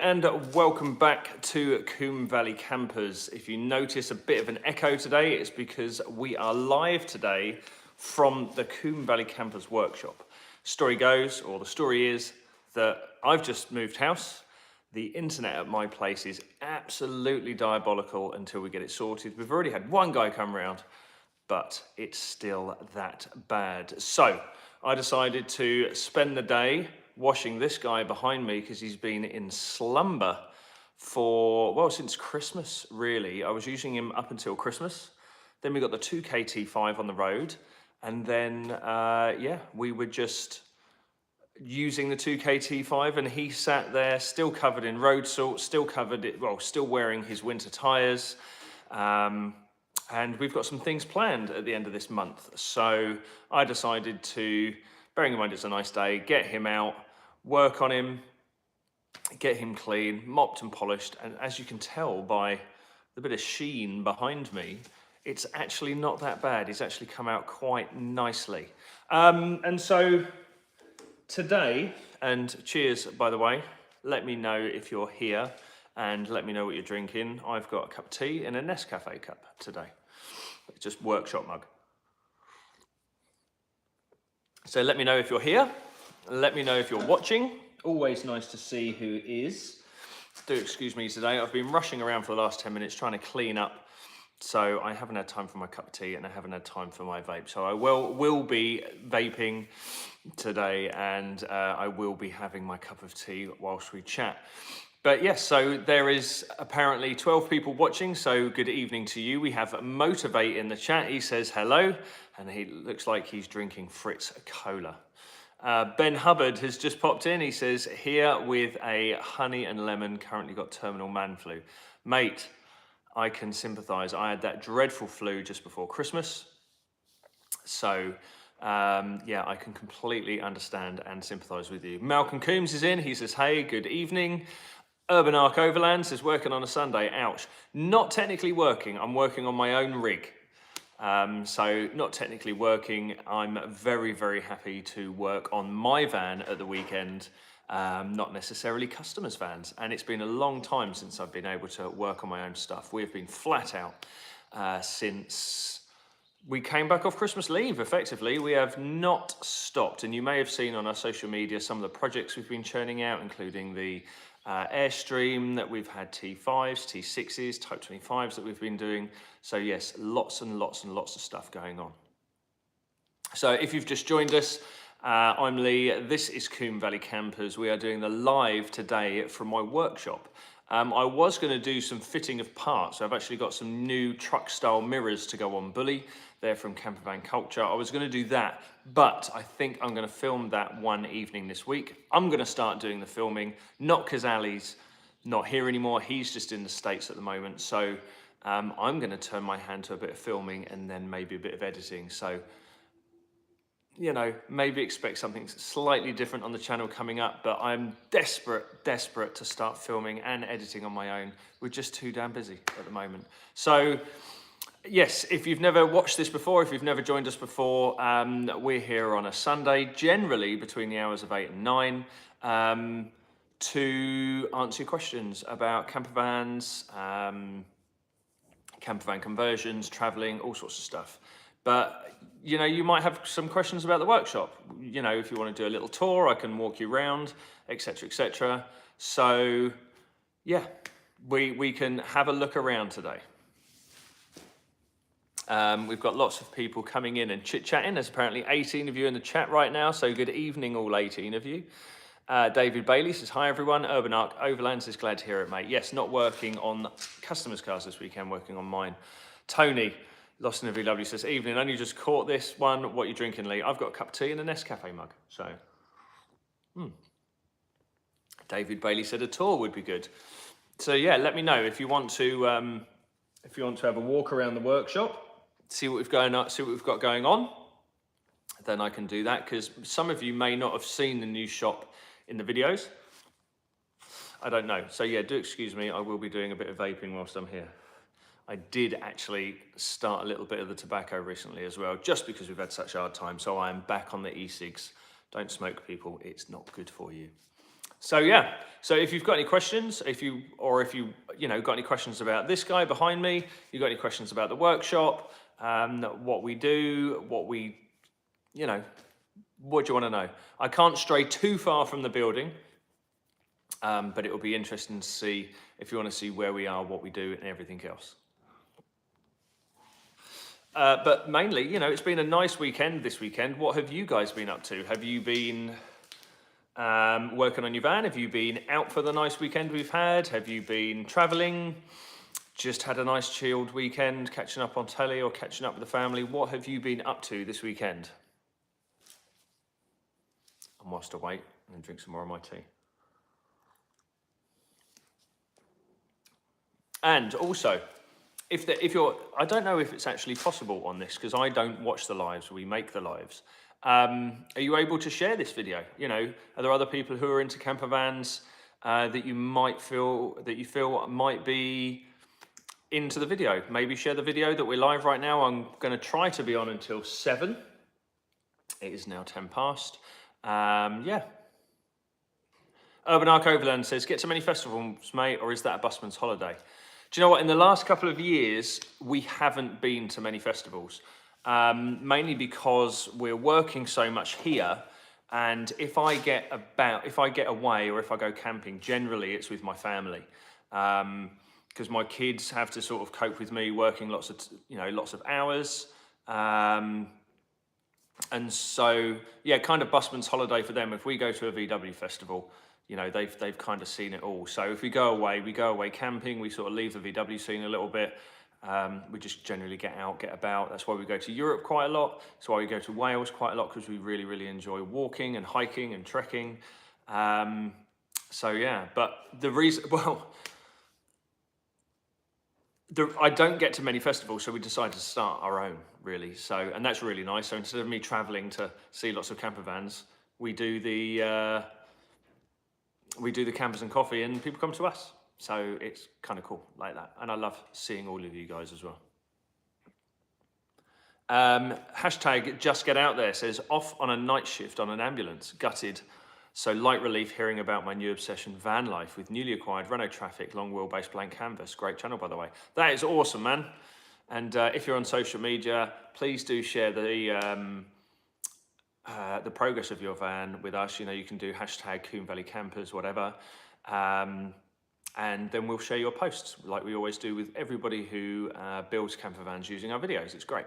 and welcome back to Combe Valley Campers. If you notice a bit of an echo today, it's because we are live today from the Combe Valley Campers workshop. Story goes, or the story is, that I've just moved house. The internet at my place is absolutely diabolical until we get it sorted. We've already had one guy come round, but it's still that bad. So I decided to spend the day washing this guy behind me because he's been in slumber for, well, since Christmas, really. I was using him up until Christmas. Then we got the 2KT5 on the road. And then, yeah, we were just using the 2KT5 and he sat there still covered in road salt, still wearing his winter tires. And we've got some things planned at the end of this month. So I decided to, bearing in mind it's a nice day, get him out, work on him, get him clean, mopped and polished. And as you can tell by the bit of sheen behind me, it's actually not that bad. He's actually come out quite nicely. And so today, and cheers, by the way, let me know if you're here and let me know what you're drinking. I've got a cup of tea and a Nescafe cup today. Just workshop mug. So let me know if you're here. Let me know if you're watching. Always nice to see who is. Do excuse me today. I've been rushing around for the last 10 minutes trying to clean up. So I haven't had time for my cup of tea and I haven't had time for my vape. So I will be vaping today and I will be having my cup of tea whilst we chat. But yes, so there is apparently 12 people watching, so good evening to you. We have Motivate in the chat. He says hello, and he looks like he's drinking Fritz Cola. Ben Hubbard has just popped in. He says, here with a honey and lemon, currently got terminal man flu. Mate, I can sympathise. I had that dreadful flu just before Christmas. So, yeah, I can completely understand and sympathise with you. Malcolm Coombs is in. He says, hey, good evening. Urban Arc Overland says, working on a Sunday, ouch. Not technically working, I'm working on my own rig. So not technically working, I'm very, very happy to work on my van at the weekend, not necessarily customers' vans. And it's been a long time since I've been able to work on my own stuff. We've been flat out since we came back off Christmas leave, effectively. We have not stopped. And you may have seen on our social media some of the projects we've been churning out, including the Airstream that we've had, T5s, T6s, Type 25s that we've been doing. So yes, lots and lots and lots of stuff going on. So if you've just joined us, I'm Lee, this is Combe Valley Campers. We are doing the live today from my workshop. I was going to do some fitting of parts. So I've actually got some new truck style mirrors to go on Bully. They're from Camper Van Culture. I was going to do that, but I think I'm going to film that one evening this week. I'm going to start doing the filming, not because Ali's not here anymore. He's just in the States at the moment. So I'm going to turn my hand to a bit of filming and then maybe a bit of editing. So, you know, maybe expect something slightly different on the channel coming up, but I'm desperate to start filming and editing on my own. We're just too damn busy at the moment. So yes, if you've never watched this before, if you've never joined us before, we're here on a Sunday, generally between the hours of 8 and 9, to answer your questions about camper vans, camper van conversions, traveling, all sorts of stuff. But, you know, you might have some questions about the workshop. You know, if you want to do a little tour, I can walk you around, etc., etc. So, yeah, we can have a look around today. We've got lots of people coming in and chit-chatting. There's apparently 18 of you in the chat right now, so good evening, all 18 of you. David Bailey says, hi everyone. Urban Arc Overland says, glad to hear it, mate. Yes, not working on customers' cars this weekend, working on mine. Tony, Lost in a VW says, evening, only just caught this one. What are you drinking, Lee? I've got a cup of tea and a Nescafe mug, so. David Bailey said a tour would be good. So yeah, let me know if you want to have a walk around the workshop, see what we've got going on, then I can do that, because some of you may not have seen the new shop in the videos. I don't know. So yeah, do excuse me, I will be doing a bit of vaping whilst I'm here. I did actually start a little bit of the tobacco recently as well, just because we've had such a hard time. So I am back on the e-cigs. Don't smoke, people. It's not good for you. So yeah, so if you've got any questions, if you got any questions about this guy behind me, you got any questions about the workshop, what we do, what do you want to know? I can't stray too far from the building, but it will be interesting to see if you want to see where we are, what we do, and everything else. But mainly, it's been a nice weekend this weekend. What have you guys been up to? Have you been working on your van? Have you been out for the nice weekend we've had? Have you been traveling? Just had a nice chilled weekend, catching up on telly or catching up with the family? What have you been up to this weekend? And whilst I wait, I'm going to drink some more of my tea. And also, if you're, I don't know if it's actually possible on this because I don't watch the lives, we make the lives. Are you able to share this video? Are there other people who are into camper vans that you feel might be into the video? Maybe share the video that we're live right now. I'm going to try to be on until 7. It is now 10 past. Yeah. Urban Arc Overland says, get to many festivals, mate, or is that a busman's holiday? Do you know what? In the last couple of years, we haven't been to many festivals, mainly because we're working so much here. And if I get away or if I go camping, generally it's with my family, because my kids have to sort of cope with me working lots of hours. And so, yeah, kind of busman's holiday for them. If we go to a VW festival, they've kind of seen it all. So if we go away camping, we sort of leave the VW scene a little bit. We just generally get out, get about. That's why we go to Europe quite a lot. That's why we go to Wales quite a lot, because we really, really enjoy walking and hiking and trekking. So yeah, but the reason, I don't get to many festivals, so we decided to start our own, really. So, and that's really nice. So instead of me traveling to see lots of camper vans, we do the campers and coffee, and people come to us. So it's kind of cool like that. And I love seeing all of you guys as well. Hashtag just get out there says, off on a night shift on an ambulance, gutted. So light relief hearing about my new obsession, van life, with newly acquired Renault Traffic, long wheelbase blank canvas. Great channel, by the way. That is awesome, man. And if you're on social media, please do share the progress of your van with us. You can do hashtag Combe Valley Campers, whatever. And then we'll share your posts like we always do with everybody who builds camper vans using our videos. It's great.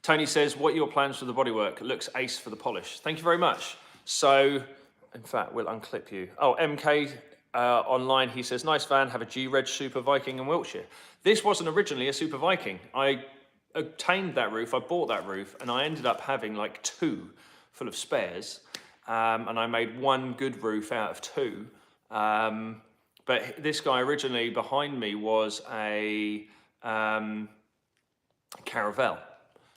Tony says, what are your plans for the bodywork? It looks ace for the polish. Thank you very much. So, in fact, we'll unclip you. Oh, MK online, he says, nice van, have a G-Reg Super Viking in Wiltshire. This wasn't originally a Super Viking. I obtained that roof, I bought that roof, and I ended up having like 2 full of spares. And I made 1 good roof out of 2. But this guy originally behind me was a Caravelle.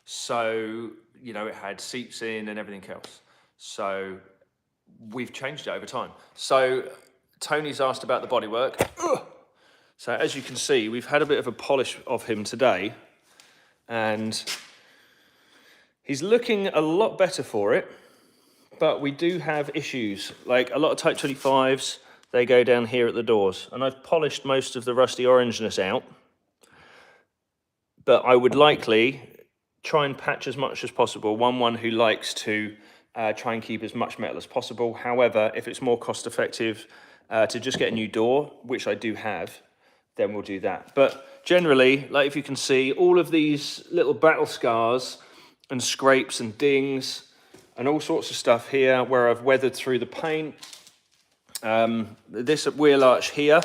So, it had seats in and everything else. So we've changed it over time. So Tony's asked about the bodywork. So as you can see, we've had a bit of a polish of him today, and he's looking a lot better for it, but we do have issues. Like a lot of Type 25s, they go down here at the doors, and I've polished most of the rusty orangeness out, but I would likely try and patch as much as possible. One who likes to try and keep as much metal as possible. However, if it's more cost effective to just get a new door, which I do have, then we'll do that. But generally, like if you can see, all of these little battle scars and scrapes and dings and all sorts of stuff here where I've weathered through the paint. This wheel arch here,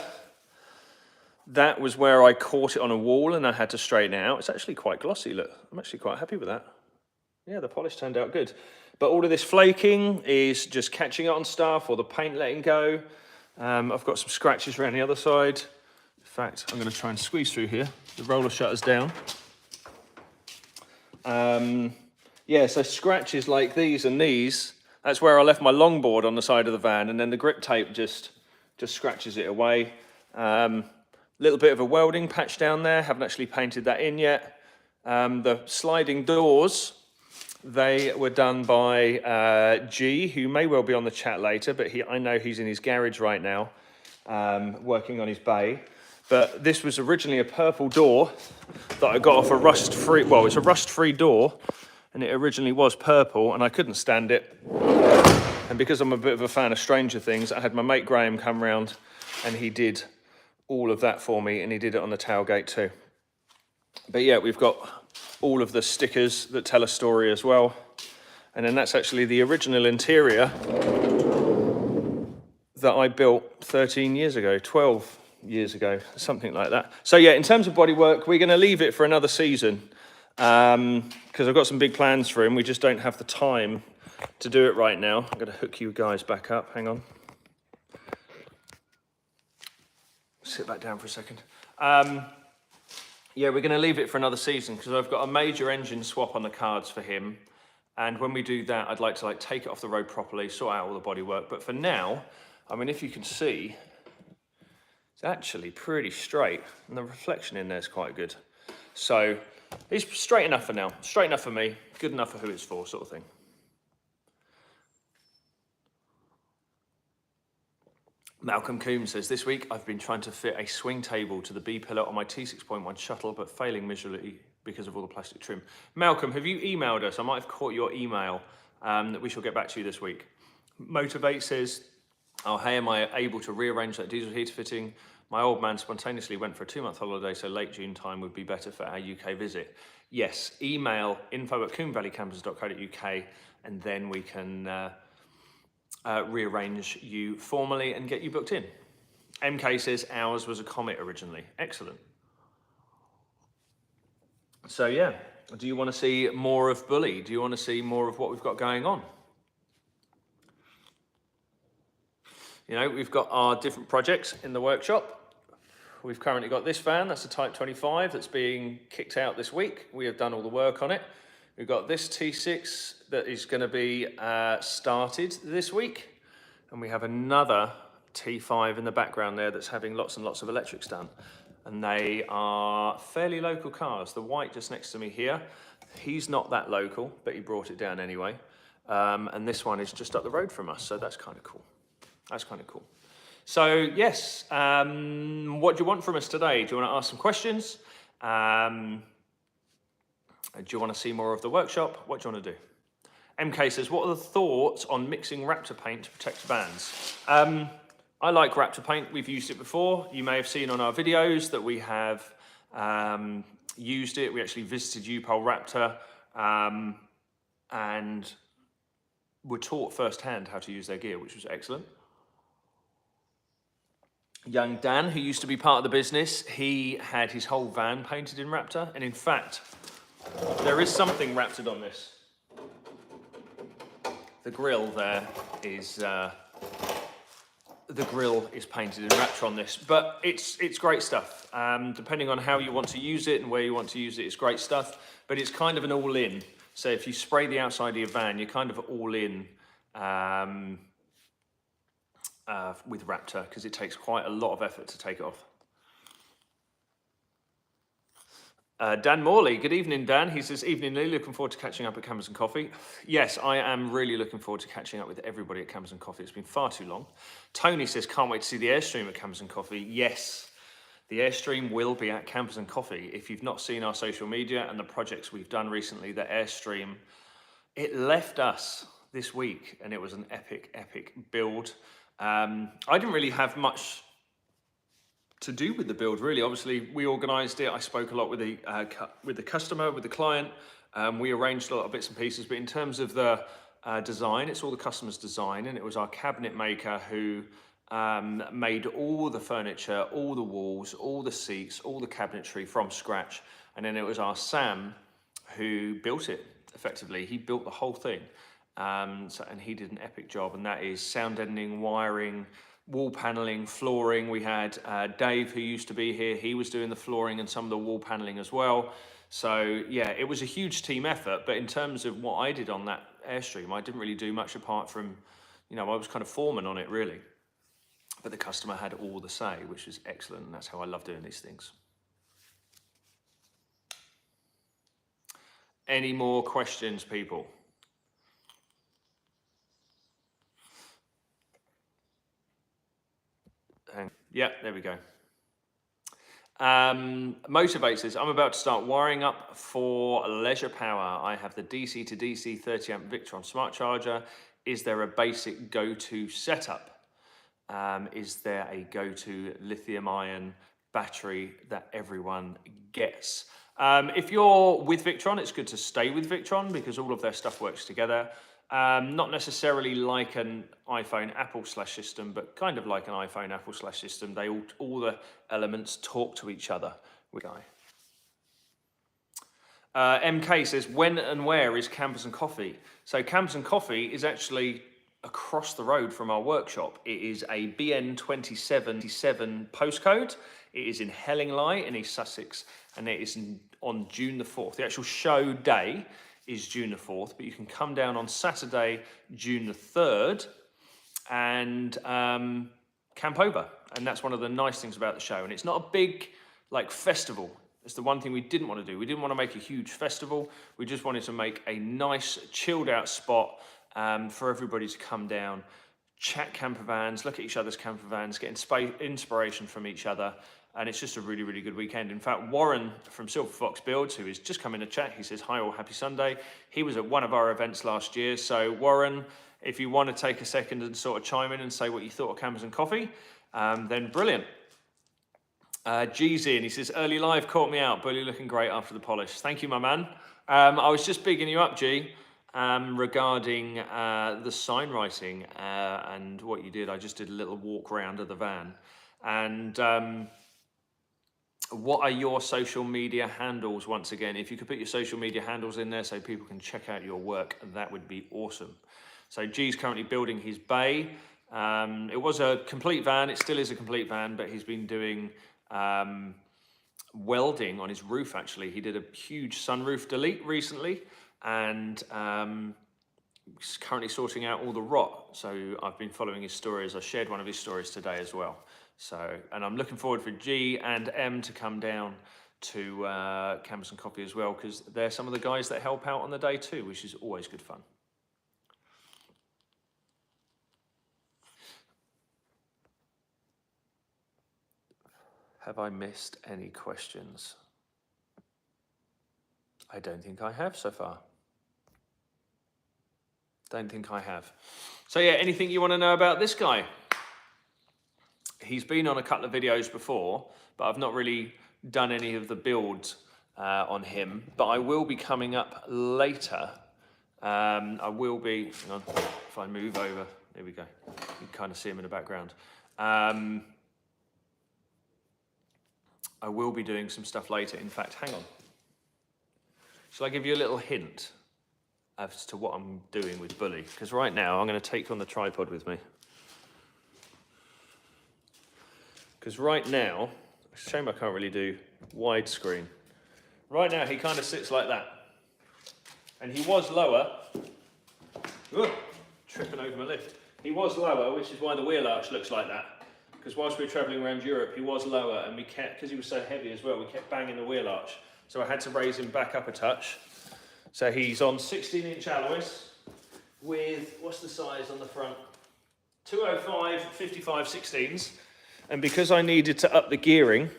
that was where I caught it on a wall and I had to straighten it out. It's actually quite glossy, look. I'm actually quite happy with that. Yeah, the polish turned out good. But all of this flaking is just catching it on stuff or the paint letting go. I've got some scratches around the other side. In fact, I'm going to try and squeeze through here. The roller shutters down. Yeah, so scratches like these and these, that's where I left my longboard on the side of the van, and then the grip tape just scratches it away. Little bit of a welding patch down there, haven't actually painted that in yet. The sliding doors, They were done by G, who may well be on the chat later, but I know he's in his garage right now, working on his bay. But this was originally a purple door that I got off a rust-free, well, it's a rust-free door, and it originally was purple, and I couldn't stand it. And because I'm a bit of a fan of Stranger Things, I had my mate Graham come round, and he did all of that for me, and he did it on the tailgate too. But yeah, we've got all of the stickers that tell a story as well. And then that's actually the original interior that I built 13 years ago, 12 years ago, something like that. So yeah, in terms of Bodywork, we're gonna leave it for another season because I've got some big plans for him. We just don't have the time to do it right now. I'm gonna hook you guys back up, hang on. Sit back down for a second. Yeah, we're going to leave it for another season because I've got a major engine swap on the cards for him. And when we do that, I'd like to take it off the road properly, sort out all the bodywork. But for now, I mean, if you can see, it's actually pretty straight. And the reflection in there is quite good. So it's straight enough for now. Straight enough for me, good enough for who it's for, sort of thing. Malcolm Coombs says, this week I've been trying to fit a swing table to the B-pillar on my T6.1 shuttle, but failing miserably because of all the plastic trim. Malcolm, have you emailed us? I might have caught your email that we shall get back to you this week. Motivate says, oh, hey, am I able to rearrange that diesel heater fitting? My old man spontaneously went for a 2-month holiday, so late June time would be better for our UK visit. Yes, email info@combevalleycampers.co.uk and then we can rearrange you formally and get you booked in. MK says ours was a Comet originally. Excellent. So yeah, do you want to see more of Bully? Do you want to see more of what we've got going on? You know, we've got our different projects in the workshop. We've currently got this van, that's a Type 25 that's being kicked out this week. We have done all the work on it. We've got this T6 that is going to be started this week. And we have another T5 in the background there that's having lots and lots of electrics done. And they are fairly local cars. The white just next to me here, he's not that local, but he brought it down anyway. And this one is just up the road from us, so that's kind of cool. That's kind of cool. So yes, what do you want from us today? Do you want to ask some questions? Do you want to see more of the workshop? What do you want to do? MK says, what are the thoughts on mixing Raptor paint to protect vans? I like Raptor paint. We've used it before. You may have seen on our videos that we have used it. We actually visited UPOL Raptor and were taught firsthand how to use their gear, which was excellent. Young Dan, who used to be part of the business, he had his whole van painted in Raptor. And in fact, there is something Raptored on this. The grill there is, the grill is painted in Raptor on this, but it's great stuff. Depending on how you want to use it and where you want to use it, it's great stuff, but it's kind of an all-in. So if you spray the outside of your van, you're kind of all in with Raptor because it takes quite a lot of effort to take it off. Dan Morley, good evening, Dan. He says, evening, Lee, looking forward to catching up at Campers and Coffee. Yes, I am really looking forward to catching up with everybody at Campers and Coffee. It's been far too long. Tony says, can't wait to see the Airstream at Campers and Coffee. Yes, the Airstream will be at Campers and Coffee. If you've not seen our social media and the projects we've done recently, the Airstream, it left us this week and it was an epic, epic build. I didn't really have much to do with the build, really. Obviously, we organised it. I spoke a lot with the customer, with the client. We arranged a lot of bits and pieces, but in terms of the design, it's all the customer's design, and it was our cabinet maker who made all the furniture, all the walls, all the seats, all the cabinetry from scratch, and then it was our Sam who built it, effectively. He built the whole thing, and he did an epic job, and that is sound deadening, wiring, wall paneling, flooring. We had Dave, who used to be here. He was doing the flooring and some of the wall paneling as well. So yeah, it was a huge team effort. But in terms of what I did on that Airstream, I didn't really do much apart from, you know, I was kind of foreman on it, really. But the customer had all the say, which is excellent. And that's how I love doing these things. Any more questions, people? Yeah, there we go. Motivates us. I'm about to start wiring up for leisure power. I have the DC to DC 30 amp Victron smart charger. Is there a basic go-to setup? Is there a go-to lithium ion battery that everyone gets? If you're with Victron, it's good to stay with Victron because all of their stuff works together. Not necessarily like an iPhone Apple / system, but kind of like an iPhone Apple / system. They all the elements talk to each other. MK says, when and where is Campers and Coffee? So Campers and Coffee is actually across the road from our workshop. It is a BN27 postcode. It is in Hellingley in East Sussex, and it is on June the 4th. The actual show day is June the 4th, but you can come down on Saturday, June the 3rd, and camp over. And that's one of the nice things about the show. And it's not a big festival. It's the one thing we didn't want to do. We didn't want to make a huge festival. We just wanted to make a nice, chilled out spot for everybody to come down, chat camper vans, look at each other's camper vans, get inspiration from each other. And it's just a really, really good weekend. In fact, Warren from Silver Fox Builds, who is just come in to chat, he says, hi all, happy Sunday. He was at one of our events last year. So Warren, if you want to take a second and sort of chime in and say what you thought of Campers and Coffee, then brilliant. G's in, he says, early live caught me out. Bully looking great after the polish. Thank you, my man. I was just bigging you up, G, regarding the sign writing and what you did. I just did a little walk around of the van. And what are your social media handles once again? If you could put your social media handles in there so people can check out your work, that would be awesome. So G's currently building his bay. It was a complete van. It still is a complete van, but he's been doing welding on his roof, actually. He did a huge sunroof delete recently, and he's currently sorting out all the rot. So I've been following his stories. I shared one of his stories today as well. So, and I'm looking forward for G and M to come down to Campers and Coffee as well, because they're some of the guys that help out on the day too, which is always good fun. Have I missed any questions? I don't think I have so far. Don't think I have. So yeah, anything you want to know about this guy? He's been on a couple of videos before, but I've not really done any of the builds on him. But I will be coming up later. I will be, hang on, if I move over, there we go. You can kind of see him in the background. I will be doing some stuff later. In fact, hang on. Shall I give you a little hint as to what I'm doing with Bully? Because right now I'm going to take on the tripod with me. Because right now, it's a shame I can't really do widescreen. Right now he kind of sits like that. And he was lower. Ooh, tripping over my lift. He was lower, which is why the wheel arch looks like that. Because whilst we were travelling around Europe, he was lower, and we kept, because he was so heavy as well, we kept banging the wheel arch. So I had to raise him back up a touch. So he's on 16-inch alloys with, what's the size on the front? 205 55 16s. And because I needed to up the gearing,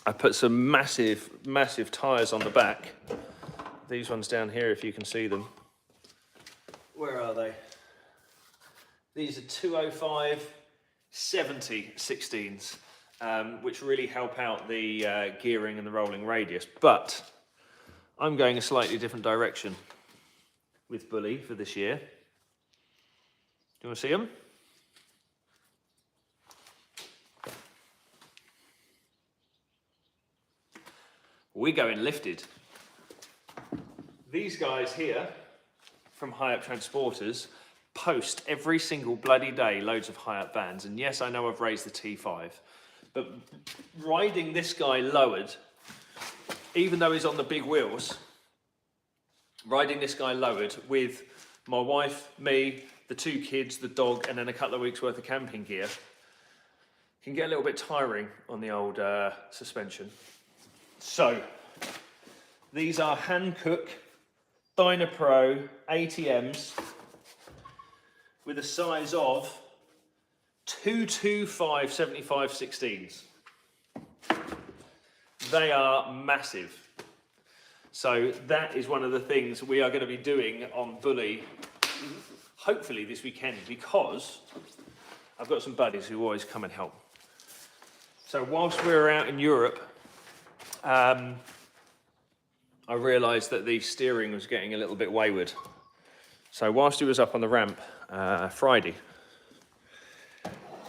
I put some massive, massive tyres on the back. These ones down here, if you can see them. Where are they? These are 205 70 16s, which really help out the gearing and the rolling radius. But I'm going a slightly different direction with Bully for this year. Do you want to see them? We're going lifted. These guys here from High Up Transporters post every single bloody day loads of High Up vans. And yes, I know I've raised the T5, but riding this guy lowered, even though he's on the big wheels, riding this guy lowered with my wife, me, the two kids, the dog, and then a couple of weeks worth of camping gear, can get a little bit tiring on the old suspension. So These are Hankook Dynapro ATMs with a size of 225 75/16s. They are massive. So that is one of the things we are going to be doing on Bully, hopefully this weekend, because I've got some buddies who always come and help. So whilst we were out in Europe, I realised that the steering was getting a little bit wayward. So whilst he was up on the ramp Friday,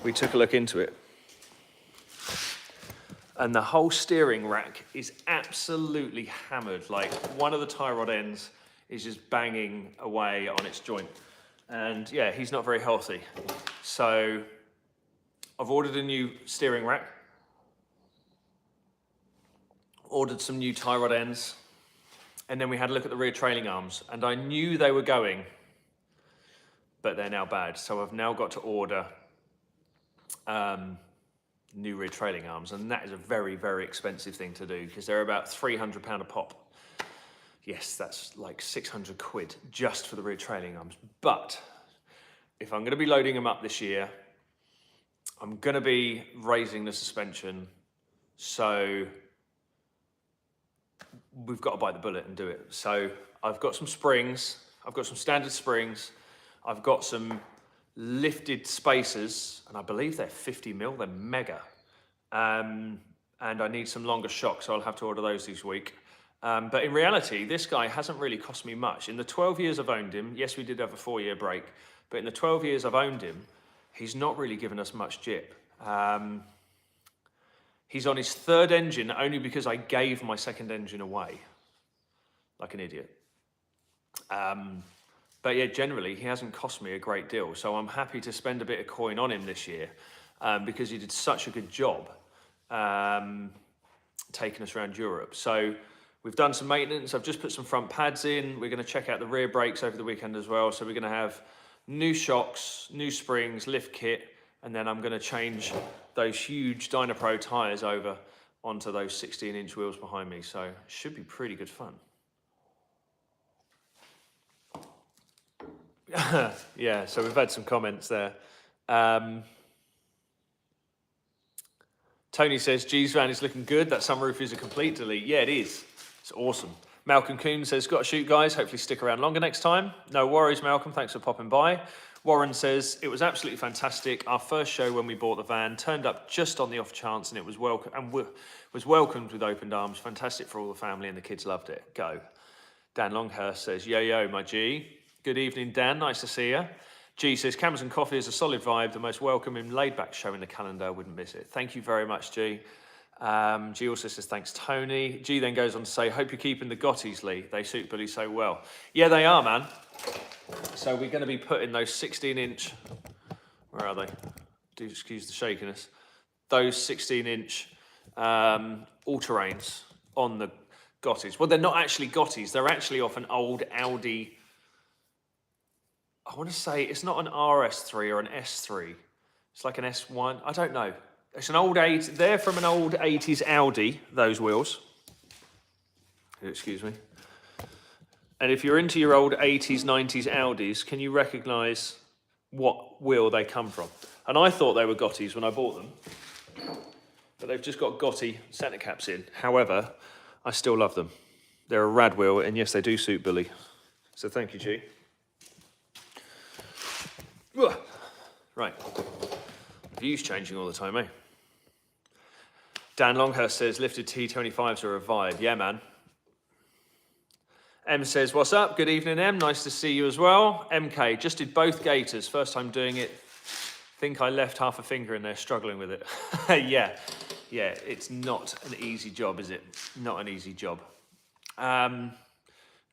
we took a look into it. And the whole steering rack is absolutely hammered. Like, one of the tie rod ends is just banging away on its joint. And yeah, he's not very healthy. So I've ordered a new steering rack, ordered some new tie rod ends, and then we had a look at the rear trailing arms, and I knew they were going, but they're now bad. So I've now got to order new rear trailing arms, and that is a very, very expensive thing to do because they're about £300 a pop. Yes, that's like 600 quid just for the rear trailing arms. But if I'm going to be loading them up this year, I'm going to be raising the suspension, so we've got to bite the bullet and do it. So I've got some springs, I've got some standard springs, I've got some lifted spacers, and I believe they're 50mm, they're mega. And I need some longer shocks, so I'll have to order those this week. But in reality, this guy hasn't really cost me much. In the 12 years I've owned him, yes, we did have a 4-year break, but in the 12 years I've owned him, he's not really given us much jip. He's on his 3rd engine only because I gave my 2nd engine away, like an idiot. But yeah, generally, he hasn't cost me a great deal. So I'm happy to spend a bit of coin on him this year because he did such a good job taking us around Europe. So we've done some maintenance. I've just put some front pads in. We're going to check out the rear brakes over the weekend as well. So we're going to have new shocks, new springs, lift kit, and then I'm going to change those huge Dynapro tyres over onto those 16-inch wheels behind me. So it should be pretty good fun. Yeah, so we've had some comments there. Tony says, G's van is looking good. That sunroof is a complete delete. Yeah, it is. It's awesome. Malcolm Coon says, got to shoot, guys. Hopefully stick around longer next time. No worries, Malcolm. Thanks for popping by. Warren says, it was absolutely fantastic. Our first show when we bought the van turned up just on the off chance, and it was welcome and was welcomed with open arms. Fantastic for all the family, and the kids loved it. Go. Dan Longhurst says, yo, yo, my G. Good evening, Dan. Nice to see you. G says, Cameras and Coffee is a solid vibe. The most welcoming, laid-back show in the calendar. Wouldn't miss it. Thank you very much, G. G also says, thanks, Tony. G then goes on to say, hope you're keeping the Gottis, Lee. They suit Billy so well. Yeah, they are, man. So we're going to be putting those 16-inch... Where are they? Do excuse the shakiness. Those 16-inch all-terrains on the Gottis. Well, they're not actually Gottis. They're actually off an old Audi... I want to say it's not an RS3 or an S3. It's like an S1. I don't know. It's an old 80. They're from an old 80s Audi, those wheels. Excuse me. And if you're into your old 80s, 90s Audis, can you recognise what wheel they come from? And I thought they were Gottis when I bought them. But they've just got Gotti centre caps in. However, I still love them. They're a rad wheel, and yes, they do suit Billy. So thank you, G. Right, views changing all the time, eh? Dan Longhurst says, lifted T25s are a vibe. Yeah, man. M says, what's up? Good evening, M. Nice to see you as well. MK, just did both gaiters. First time doing it. Think I left half a finger in there struggling with it. Yeah, it's not an easy job, is it? Not an easy job.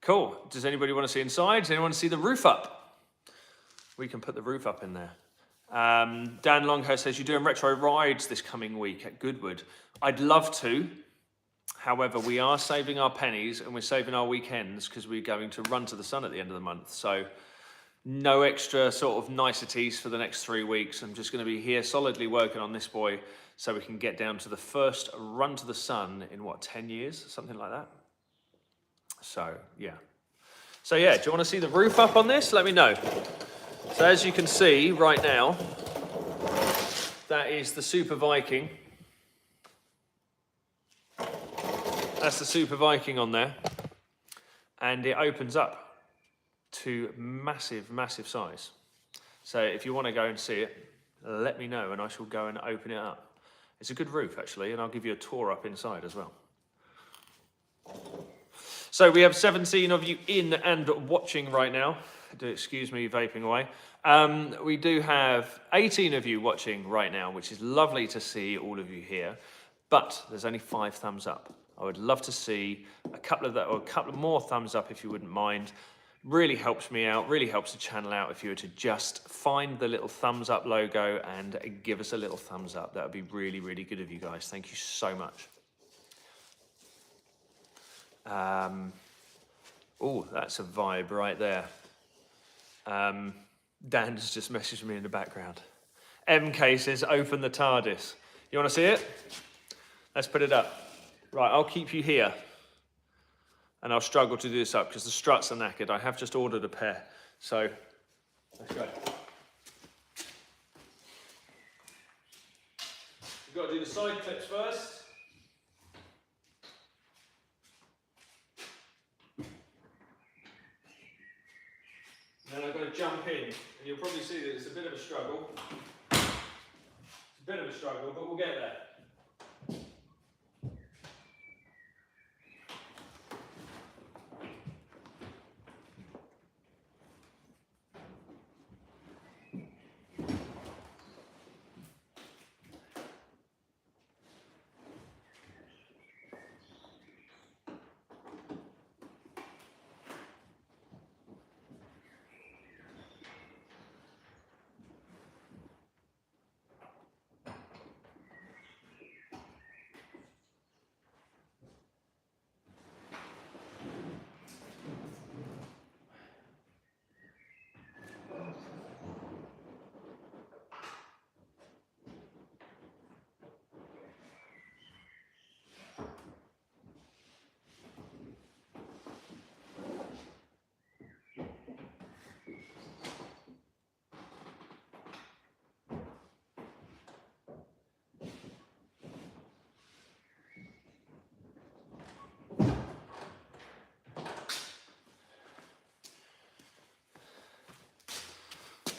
Cool. Does anybody want to see inside? Does anyone want to see the roof up? We can put the roof up in there. Dan Longhurst says, you're doing retro rides this coming week at Goodwood. I'd love to. However, we are saving our pennies and we're saving our weekends because we're going to Run to the Sun at the end of the month. So no extra sort of niceties for the next 3 weeks. I'm just going to be here solidly working on this boy so we can get down to the first Run to the Sun in, what, 10 years? Something like that. So yeah. So yeah, do you want to see the roof up on this? Let me know. So as you can see right now, that is the Super Viking. That's the Super Viking on there. And it opens up to massive, massive size. So if you want to go and see it, let me know and I shall go and open it up. It's a good roof actually, and I'll give you a tour up inside as well. So we have 17 of you in and watching right now. Do excuse me vaping away. We do have 18 of you watching right now, which is lovely to see all of you here, but there's only 5 thumbs up. I would love to see a couple of that, or a couple of more thumbs up if you wouldn't mind. Really helps me out, really helps the channel out if you were to just find the little thumbs up logo and give us a little thumbs up. That would be really, really good of you guys. Thank you so much. Oh, that's a vibe right there. Dan's just messaged me in the background. MK says, open the TARDIS. You want to see it? Let's put it up. Right, I'll keep you here. And I'll struggle to do this up because the struts are knackered. I have just ordered a pair. So, let's go. We've got to do the side clips first. Then I've got to jump in. And you'll probably see that it's a bit of a struggle. It's a bit of a struggle, but we'll get there.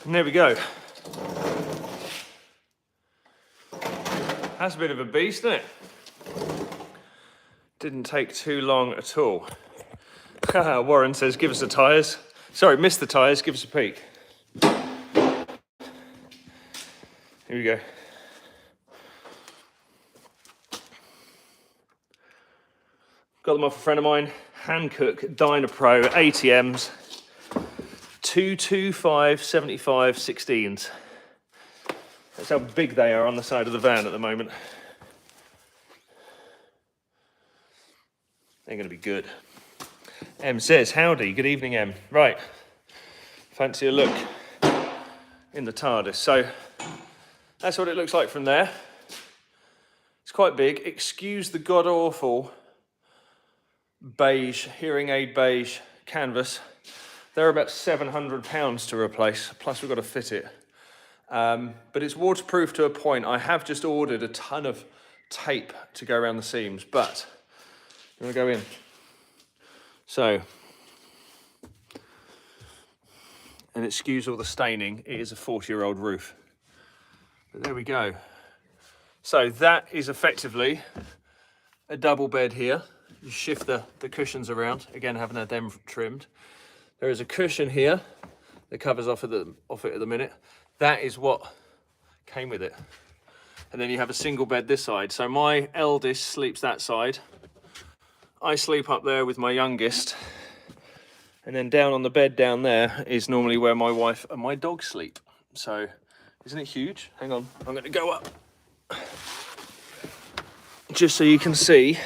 And there we go. That's a bit of a beast, isn't it? Didn't take too long at all. Warren says, give us the tyres. Sorry, missed the tyres, give us a peek. Here we go. Got them off a friend of mine, Hankook Dynapro ATMs. 225 75 16s. That's how big they are on the side of the van at the moment. They're going to be good. M says, howdy, good evening M. Right, fancy a look in the TARDIS. So that's what it looks like from there. It's quite big. Excuse the god-awful beige, hearing aid beige canvas. They're about £700 to replace, plus we've got to fit it. But it's waterproof to a point. I have just ordered a ton of tape to go around the seams, but I'm going to go in. So, and excuse all the staining, it is a 40-year-old roof. But there we go. So that is effectively a double bed here. You shift the cushions around, again having had them trimmed. There is a cushion here that covers off it at the minute. That is what came with it. And then you have a single bed this side. So my eldest sleeps that side. I sleep up there with my youngest. And then down on the bed down there is normally where my wife and my dog sleep. So isn't it huge? Hang on, I'm going to go up. Just so you can see.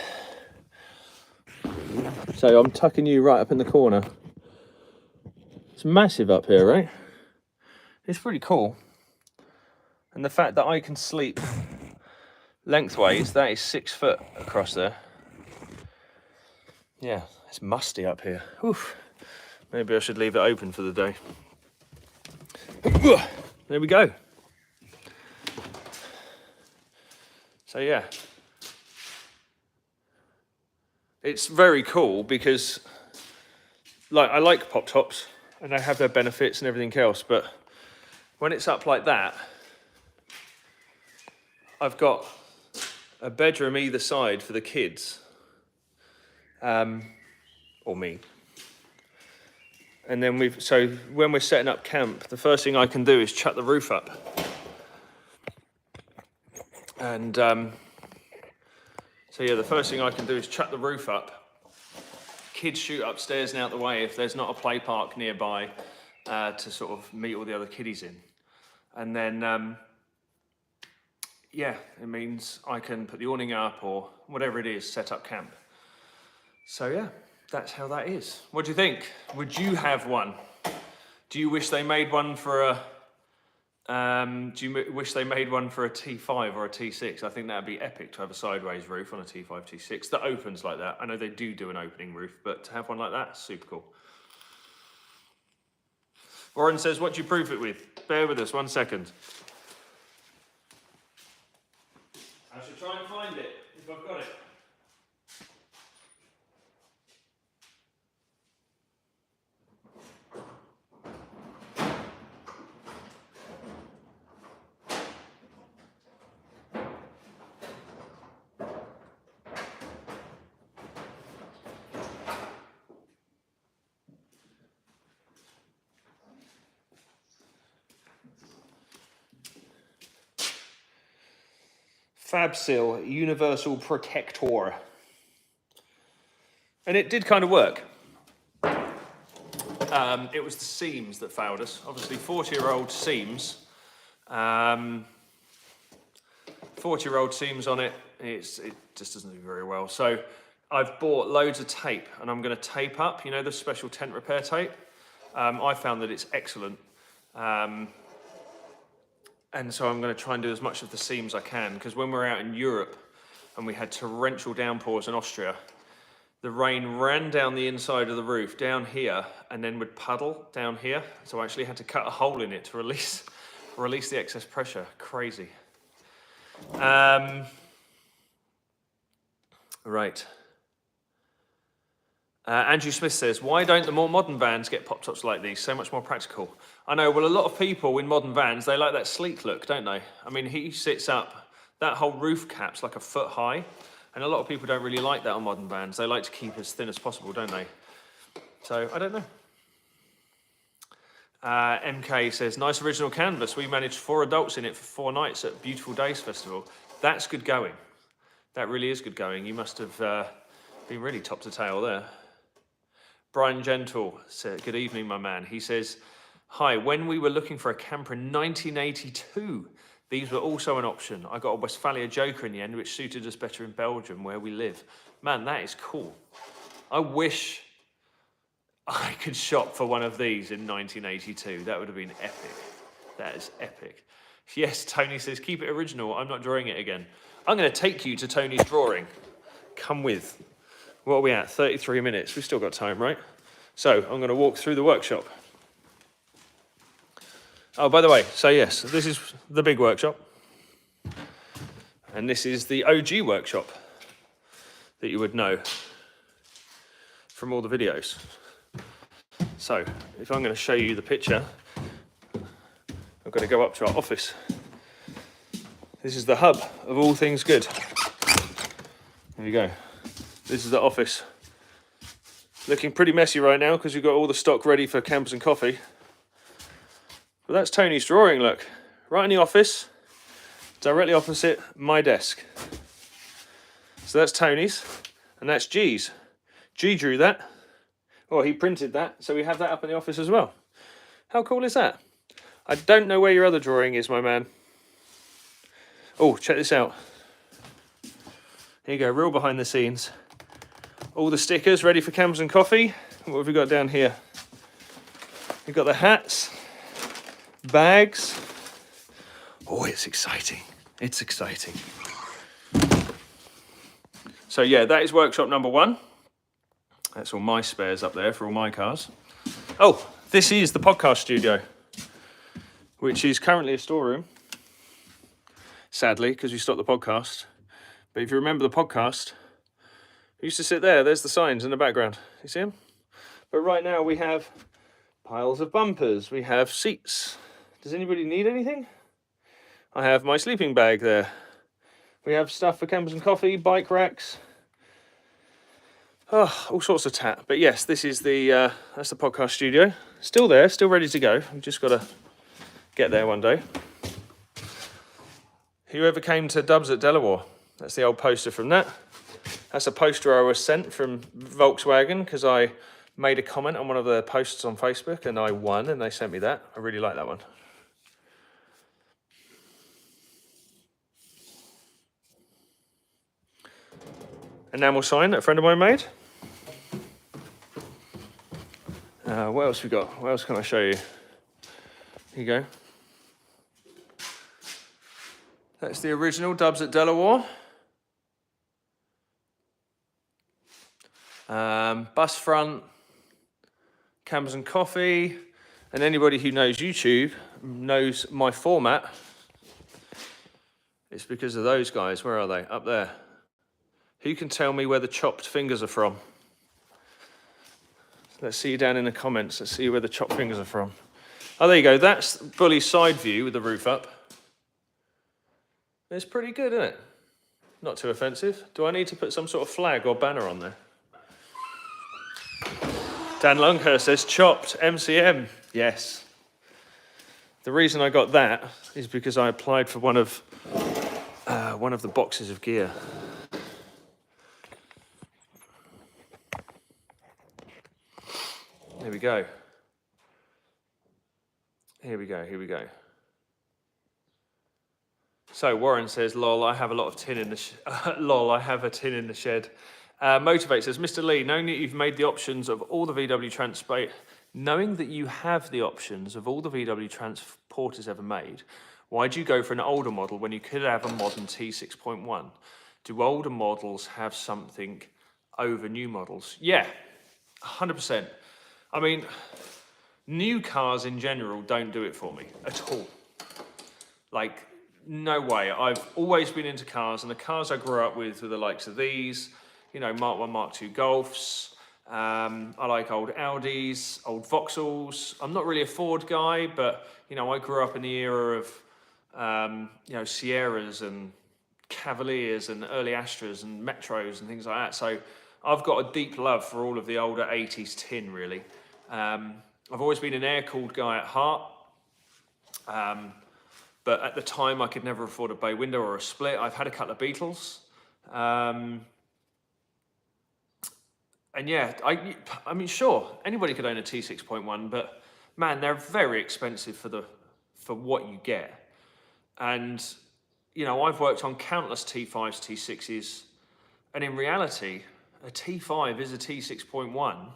So I'm tucking you right up in the corner. It's massive up here, right? It's pretty cool. And the fact that I can sleep lengthways, that is 6 foot across there. Yeah, it's musty up here. Oof. Maybe I should leave it open for the day. There we go. So yeah, it's very cool because like I like pop tops and they have their benefits and everything else, but when it's up like that, I've got a bedroom either side for the kids, or me. And then so when we're setting up camp, the first thing I can do is chuck the roof up. And so yeah, the first thing I can do is chuck the roof up. Kids shoot upstairs and out the way if there's not a play park nearby to sort of meet all the other kiddies in. And then, yeah, it means I can put the awning up or whatever it is, set up camp. So yeah, that's how that is. What do you think? Would you have one? Do you wish they made one for a T5 or a T6? I think that'd be epic to have a sideways roof on a T5, T6 that opens like that. I know they do an opening roof, but to have one like that, super cool. Warren says, what do you proof it with? Bear with us 1 second. I should try and find it if I've got it. FabSeal Universal Protector. And it did kind of work. It was the seams that failed us. Obviously 40-year-old seams. 40-year-old seams on it. It just doesn't do very well. So I've bought loads of tape and I'm going to tape up, you know, the special tent repair tape. I found that it's excellent. And so I'm going to try and do as much of the seams I can, because when we're out in Europe and we had torrential downpours in Austria, the rain ran down the inside of the roof down here and then would puddle down here. So I actually had to cut a hole in it to release the excess pressure. Crazy. Right. Andrew Smith says, why don't the more modern vans get pop tops like these? So much more practical. I know, well, a lot of people in modern vans, they like that sleek look, don't they? I mean, he sits up, that whole roof cap's like a foot high, and a lot of people don't really like that on modern vans. They like to keep as thin as possible, don't they? So, I don't know. MK says, nice original canvas. We managed 4 adults in it for 4 nights at Beautiful Days Festival. That's good going. That really is good going. You must have been really top to tail there. Brian Gentle said, good evening, my man. He says, hi, when we were looking for a camper in 1982, these were also an option. I got a Westphalia Joker in the end, which suited us better in Belgium, where we live. Man, that is cool. I wish I could shop for one of these in 1982. That would have been epic. That is epic. Yes, Tony says, keep it original. I'm not drawing it again. I'm going to take you to Tony's drawing. Come with. What are we at? 33 minutes. We've still got time, right? So I'm going to walk through the workshop. Oh, by the way, so yes, this is the big workshop. And this is the OG workshop that you would know from all the videos. So if I'm going to show you the picture, I've got to go up to our office. This is the hub of all things good. There you go. This is the office. Looking pretty messy right now because we've got all the stock ready for campers and coffee. But that's Tony's drawing, look. Right in the office, directly opposite my desk. So that's Tony's, and that's G's. G drew that. Well, he printed that, so we have that up in the office as well. How cool is that? I don't know where your other drawing is, my man. Oh, check this out. Here you go, real behind the scenes. All the stickers ready for campers and coffee. What have we got down here? We've got the hats, bags. Oh, it's exciting. It's exciting. So yeah, that is workshop number 1. That's all my spares up there for all my cars. Oh, this is the podcast studio, which is currently a storeroom, sadly, because we stopped the podcast. But if you remember the podcast, we used to sit there. There's the signs in the background. You see them? But right now we have piles of bumpers. We have seats. Does anybody need anything? I have my sleeping bag there. We have stuff for campers and coffee, bike racks. Oh, all sorts of tat. But yes, this is that's the podcast studio. Still there, still ready to go. We've just got to get there one day. Whoever came to Dubs at Delaware, that's the old poster from that. That's a poster I was sent from Volkswagen because I made a comment on one of the posts on Facebook and I won and they sent me that. I really like that one. Enamel sign that a friend of mine made. What else we got? What else can I show you? Here you go. That's the original Dubs at Delaware. Bus front, campers and coffee, and anybody who knows YouTube knows my format. It's because of those guys. Where are they? Up there. Who can tell me where the chopped fingers are from? Let's see you down in the comments. Let's see where the chopped fingers are from. Oh, there you go. That's Bully's side view with the roof up. It's pretty good, isn't it? Not too offensive. Do I need to put some sort of flag or banner on there? Dan Lunghurst says chopped MCM. Yes. The reason I got that is because I applied for one of the boxes of gear. Here we go. Here we go, here we go. So Warren says, lol, I have a lot of tin in the lol, I have a tin in the shed. Motivate says, Mr. Lee, knowing that you've made the options of all the VW knowing that you have the options of all the VW transporters ever made, why do you go for an older model when you could have a modern T6.1? Do older models have something over new models? Yeah, 100%. I mean, new cars in general don't do it for me at all. Like, no way. I've always been into cars, and the cars I grew up with were the likes of these, you know, Mark 1, Mark 2 Golfs. I like old Audis, old Vauxhalls. I'm not really a Ford guy, but, you know, I grew up in the era of, you know, Sierras and Cavaliers and early Astras and Metros and things like that. So I've got a deep love for all of the older 80s tin, really. I've always been an air-cooled guy at heart. But at the time, I could never afford a bay window or a split. I've had a couple of Beetles. And yeah, I mean, sure, anybody could own a T6.1, but man, they're very expensive for what you get. And, you know, I've worked on countless T5s, T6s, and in reality, a T5 is a T6.1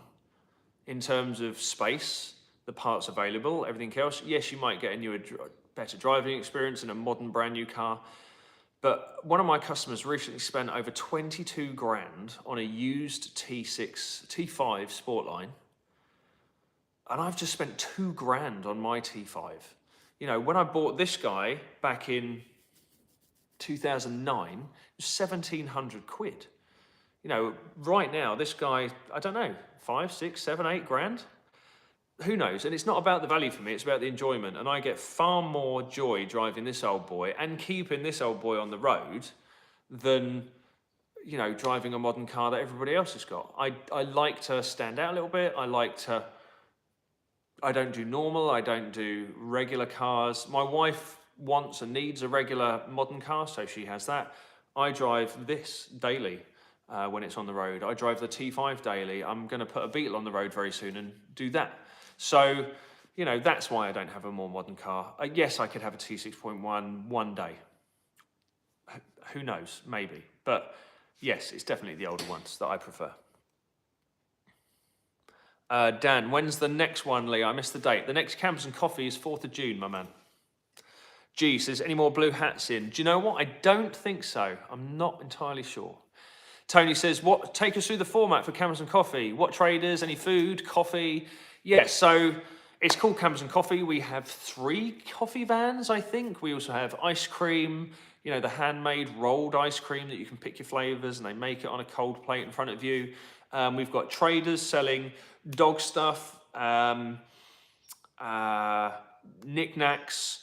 in terms of space, the parts available, everything else. Yes, you might get a newer, better driving experience in a modern brand new car. But one of my customers recently spent over 22 grand on a used T5 Sportline. And I've just spent 2 grand on my T5. You know, when I bought this guy back in 2009, it was 1,700 quid. You know, right now, this guy, I don't know, 5, 6, 7, 8 grand? Who knows? And it's not about the value for me, it's about the enjoyment. And I get far more joy driving this old boy and keeping this old boy on the road than, you know, driving a modern car that everybody else has got. I like to stand out a little bit. I don't do normal, I don't do regular cars. My wife wants and needs a regular modern car, so she has that. I drive this daily when it's on the road. I drive the T5 daily. I'm going to put a Beetle on the road very soon and do that. So, you know, that's why I don't have a more modern car. Yes, I could have a T6.1 one day. Who knows? Maybe. But yes, it's definitely the older ones that I prefer. Dan, when's the next one, Lee? I missed the date. The next Campers and Coffee is 4th of June, my man. G says, any more blue hats in? Do you know what? I don't think so. I'm not entirely sure. Tony says, take us through the format for Campers and Coffee. What traders, any food, coffee? Yeah, so it's called Campers and Coffee. We have 3 coffee vans, I think. We also have ice cream, you know, the handmade rolled ice cream that you can pick your flavors and they make it on a cold plate in front of you. We've got traders selling dog stuff, knickknacks,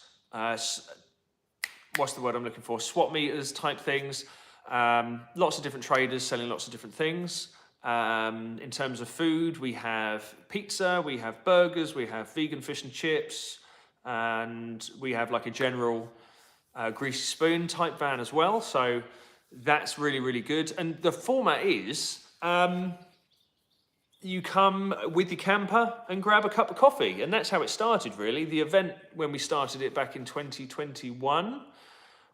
what's the word I'm looking for? Swap meters type things. Lots of different traders selling lots of different things. In terms of food, we have pizza, we have burgers, we have vegan fish and chips, and we have like a general greasy spoon type van as well. So that's really, really good. And the format is you come with your camper and grab a cup of coffee. And that's how it started, really. The event, when we started it back in 2021,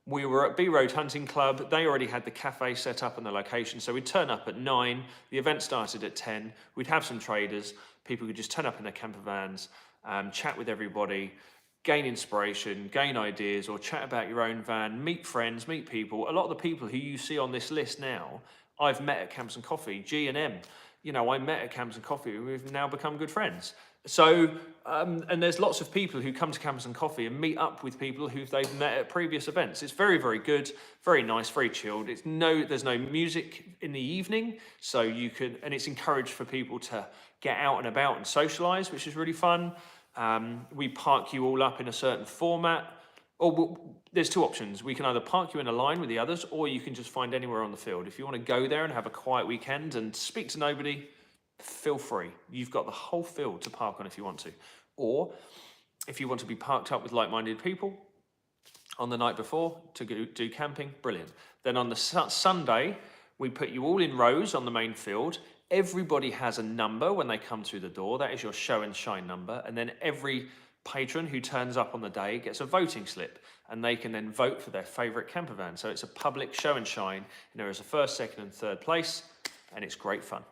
we were at B Road Hunting Club. They already had the cafe set up and the location. So we'd turn up at 9. The event started at 10. We'd have some traders. People could just turn up in their camper vans, chat with everybody, gain inspiration, gain ideas, or chat about your own van, meet friends, meet people. A lot of the people who you see on this list now, I've met at Campers and Coffee, G and M. You know, I met at Campers and Coffee. We've now become good friends. So, and there's lots of people who come to Campers and Coffee and meet up with people who they've met at previous events. It's very, very good, very nice, very chilled. There's no music in the evening, so you can, and it's encouraged for people to get out and about and socialize, which is really fun. We park you all up in a certain format. Or there's 2 options. We can either park you in a line with the others, or you can just find anywhere on the field. If you want to go there and have a quiet weekend and speak to nobody, feel free. You've got the whole field to park on if you want to. Or if you want to be parked up with like-minded people on the night before to go do camping, brilliant. Then on the Sunday, we put you all in rows on the main field. Everybody has a number when they come through the door. That is your show and shine number. And then every patron who turns up on the day gets a voting slip, and they can then vote for their favorite camper van. So it's a public show and shine, and there is a 1st, 2nd and 3rd place, and it's great fun.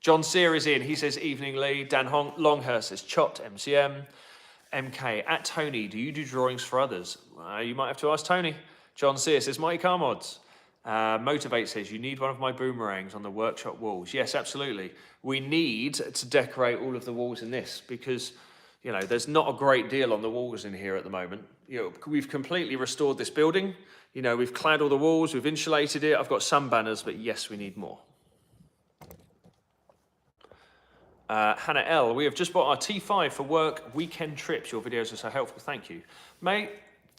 John Sear is in. He says, evening Lee. Dan Longhurst says, chopped MCM. MK, at Tony, do you do drawings for others? You might have to ask Tony. John Sear says, Mighty Car Mods. Motivate says, you need one of my boomerangs on the workshop walls. Yes, absolutely. We need to decorate all of the walls in this because, you know, there's not a great deal on the walls in here at the moment. You know, we've completely restored this building. You know, we've clad all the walls, we've insulated it. I've got some banners, but yes, we need more. Hannah L, we have just bought our T5 for work weekend trips. Your videos are so helpful. Thank you. Mate,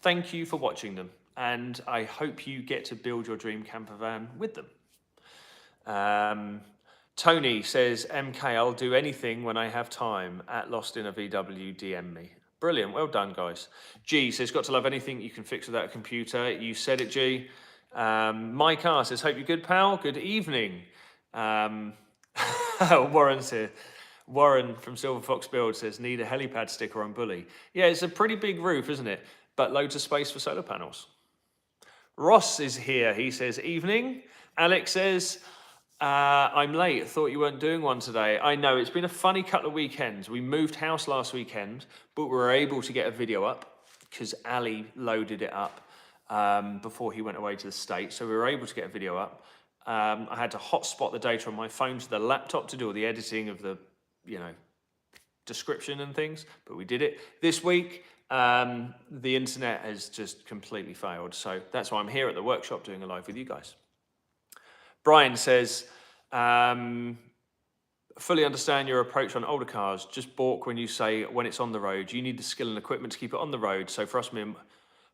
thank you for watching them. And I hope you get to build your dream camper van with them. Tony says, MK, I'll do anything when I have time. At Lost in a VW, DM me. Brilliant, well done, guys. G says, got to love anything you can fix without a computer. You said it, G. My car says, hope you're good, pal. Good evening. Warren's here. Warren from Silver Fox Build says, need a helipad sticker on Bully. Yeah, it's a pretty big roof, isn't it? But loads of space for solar panels. Ross is here. He says, evening. Alex says, I'm late. Thought you weren't doing one today. I know, it's been a funny couple of weekends. We moved house last weekend, but we were able to get a video up because Ali loaded it up before he went away to the States. So we were able to get a video up. I had to hotspot the data on my phone to the laptop to do all the editing of the, you know, description and things, but we did it. This week, the internet has just completely failed. So that's why I'm here at the workshop doing a live with you guys. Brian says, fully understand your approach on older cars. Just balk when you say when it's on the road. You need the skill and equipment to keep it on the road. So for us mere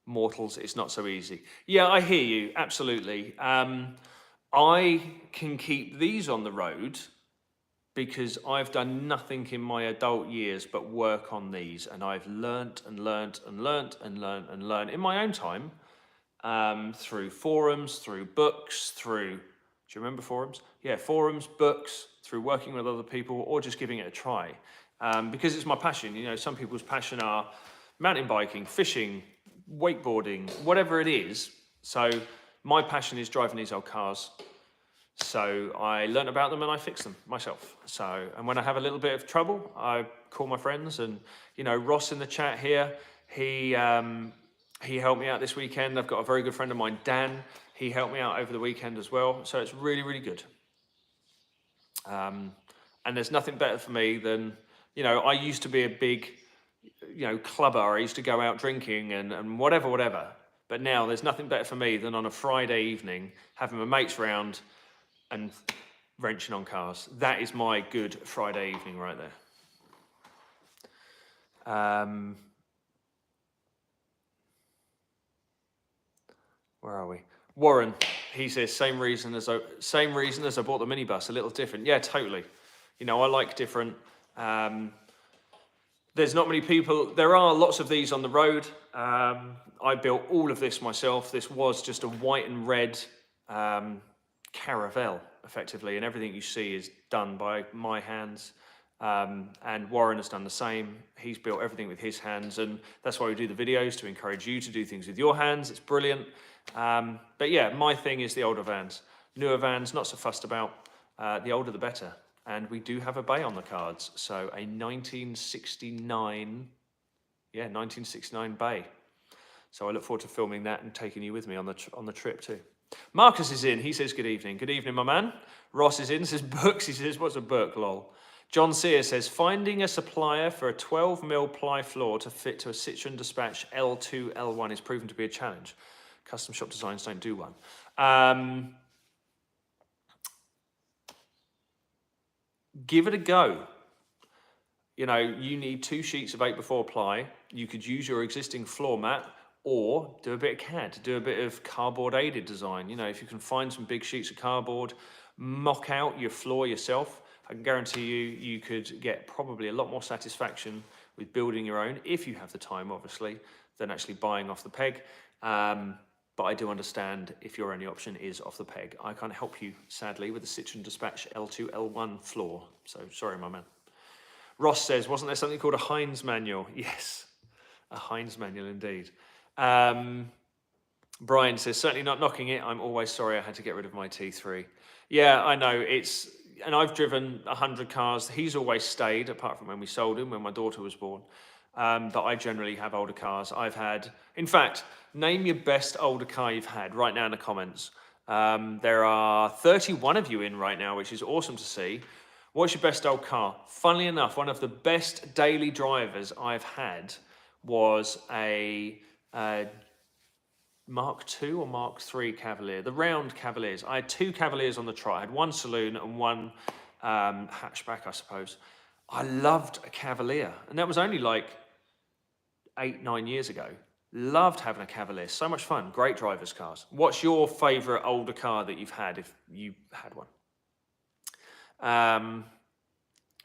mortals, it's not so easy. Yeah, I hear you. Absolutely. I can keep these on the road because I've done nothing in my adult years but work on these, and I've learnt and learnt and learnt and learnt and learnt in my own time through forums, through books, through, do you remember forums? Yeah, forums, books, through working with other people or just giving it a try because it's my passion. You know, some people's passion are mountain biking, fishing, wakeboarding, whatever it is. So my passion is driving these old cars. So I learned about them and I fix them myself. So, and when I have a little bit of trouble, I call my friends. And, you know, Ross in the chat here, he He helped me out this weekend. I've got a very good friend of mine, Dan. He helped me out over the weekend as well. So it's really, really good. And there's nothing better for me than, I used to be a big, clubber. I used to go out drinking and whatever. But now there's nothing better for me than on a Friday evening, having my mates round and wrenching on cars. That is my good Friday evening right there. Where are we? Warren, he says, same reason as I bought the minibus, a little different. Yeah, totally. I like different. There's not many people. There are lots of these on the road. I built all of this myself. This was just a white and red Caravelle, effectively, and everything you see is done by my hands. And Warren has done the same. He's built everything with his hands, and that's why we do the videos, to encourage you to do things with your hands. It's brilliant. But yeah, my thing is the older vans. Newer vans, not so fussed about. The older the better. And we do have a bay on the cards. So a 1969 bay. So I look forward to filming that and taking you with me on the trip too. Marcus is in. He says, good evening. Good evening, my man. Ross is in. Says, books. He says, what's a book, lol? John Sear says, finding a supplier for a 12mm ply floor to fit to a Citroen Dispatch L2, L1 is proven to be a challenge. Custom shop designs don't do one. Give it a go. You need 2 sheets of 8x4 ply. You could use your existing floor mat or do a bit of CAD, do a bit of cardboard aided design. If you can find some big sheets of cardboard, mock out your floor yourself. I can guarantee you could get probably a lot more satisfaction with building your own, if you have the time, obviously, than actually buying off the peg. But I do understand if your only option is off the peg. I can't help you, sadly, with the Citroen Dispatch L2, L1 floor. So, sorry, my man. Ross says, wasn't there something called a Heinz manual? Yes, a Heinz manual indeed. Brian says, certainly not knocking it. I'm always sorry I had to get rid of my T3. Yeah, I know. And I've driven 100 cars. He's always stayed, apart from when we sold him, when my daughter was born. But I generally have older cars. In fact, name your best older car you've had right now in the comments. There are 31 of you in right now, which is awesome to see. What's your best old car? Funnily enough, one of the best daily drivers I've had was a Mark II or Mark III Cavalier, the round Cavaliers. I had 2 Cavaliers on the trot. I had one saloon and one hatchback, I suppose. I loved a Cavalier, and that was only like 8-9 years ago. Loved having a Cavalier, so much fun. Great drivers' cars. What's your favourite older car that you've had, if you had one?